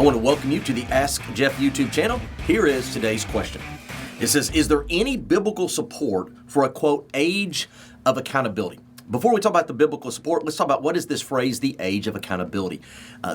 I want to welcome you to the Ask Jeff YouTube channel. Here is today's question. It says, is there any biblical support for a, quote, age of accountability? Before we talk about the biblical support, let's talk about what is this phrase, the age of accountability.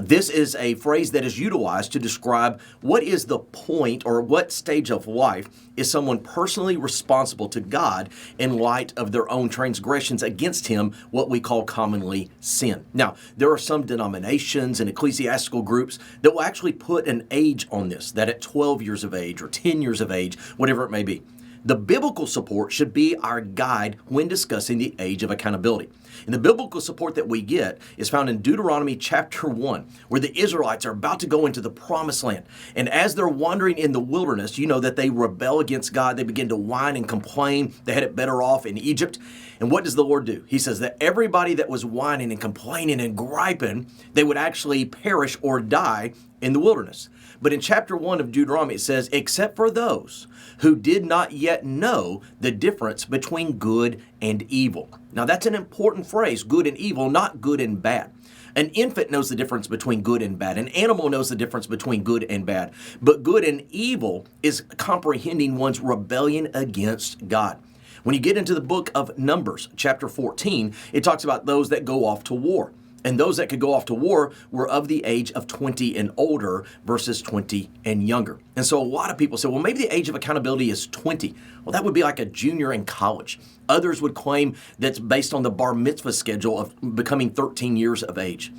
This is a phrase that is utilized to describe what is the point or what stage of life is someone personally responsible to God in light of their own transgressions against Him, what we call commonly sin. Now, there are some denominations and ecclesiastical groups that will actually put an age on this, that at 12 years of age or 10 years of age, whatever it may be. The biblical support should be our guide when discussing the age of accountability. And the biblical support that we get is found in Deuteronomy chapter 1, where the Israelites are about to go into the promised land. And as they're wandering in the wilderness, you know that they rebel against God. They begin to whine and complain. They had it better off in Egypt. And what does the Lord do? He says that everybody that was whining and complaining and griping, they would actually perish or die in the wilderness. But in chapter 1 of Deuteronomy, it says, except for those who did not yet know the difference between good and evil. Now, that's an important phrase, good and evil, not good and bad. An infant knows the difference between good and bad. An animal knows the difference between good and bad. But good and evil is comprehending one's rebellion against God. When you get into the book of Numbers, chapter 14, it talks about those that go off to war. And those that could go off to war were of the age of 20 and older versus 20 and younger. And so a lot of people say, well, maybe the age of accountability is 20. Well, that would be like a junior in college. Others would claim that's based on the bar mitzvah schedule of becoming 13 years of age.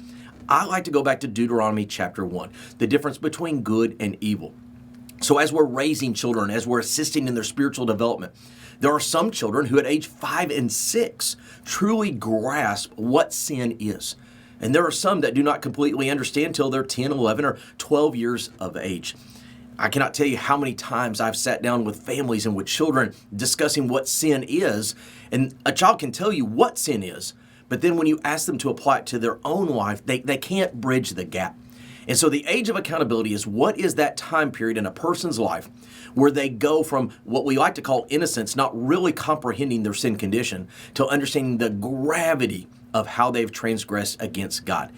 I like to go back to Deuteronomy chapter 1, the difference between good and evil. So as we're raising children, as we're assisting in their spiritual development, there are some children who at age 5 and 6 truly grasp what sin is. And there are some that do not completely understand till they're 10, 11, or 12 years of age. I cannot tell you how many times I've sat down with families and with children discussing what sin is. And a child can tell you what sin is, but then when you ask them to apply it to their own life, they can't bridge the gap. And so the age of accountability is what is that time period in a person's life where they go from what we like to call innocence, not really comprehending their sin condition, to understanding the gravity of how they've transgressed against God.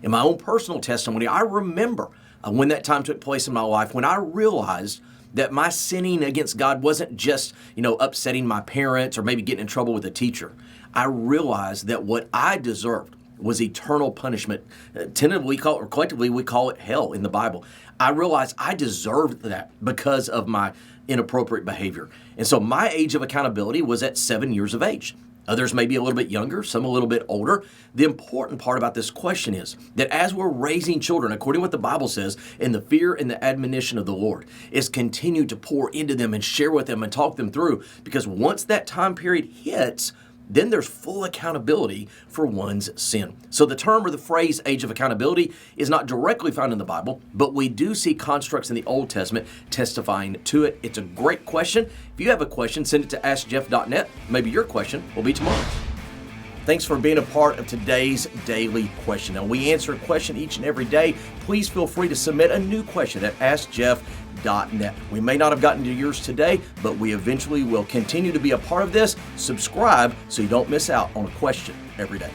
In my own personal testimony, I remember when that time took place in my life, when I realized that my sinning against God wasn't just, upsetting my parents or maybe getting in trouble with a teacher. I realized that what I deserved was eternal punishment. Tentatively we call it, or collectively we call it hell in the Bible. I realized I deserved that because of my inappropriate behavior. And so my age of accountability was at 7 years of age. Others may be a little bit younger, some a little bit older. The important part about this question is that as we're raising children, according to what the Bible says, in the fear and the admonition of the Lord, is continue to pour into them and share with them and talk them through. Because once that time period hits, then there's full accountability for one's sin. So the term or the phrase age of accountability is not directly found in the Bible, but we do see constructs in the Old Testament testifying to it. It's a great question. If you have a question, send it to askjeff.net. Maybe your question will be tomorrow. Thanks for being a part of today's daily question. Now, we answer a question each and every day. Please feel free to submit a new question at askjeff.net. We may not have gotten to yours today, but we eventually will continue to be a part of this. Subscribe so you don't miss out on a question every day.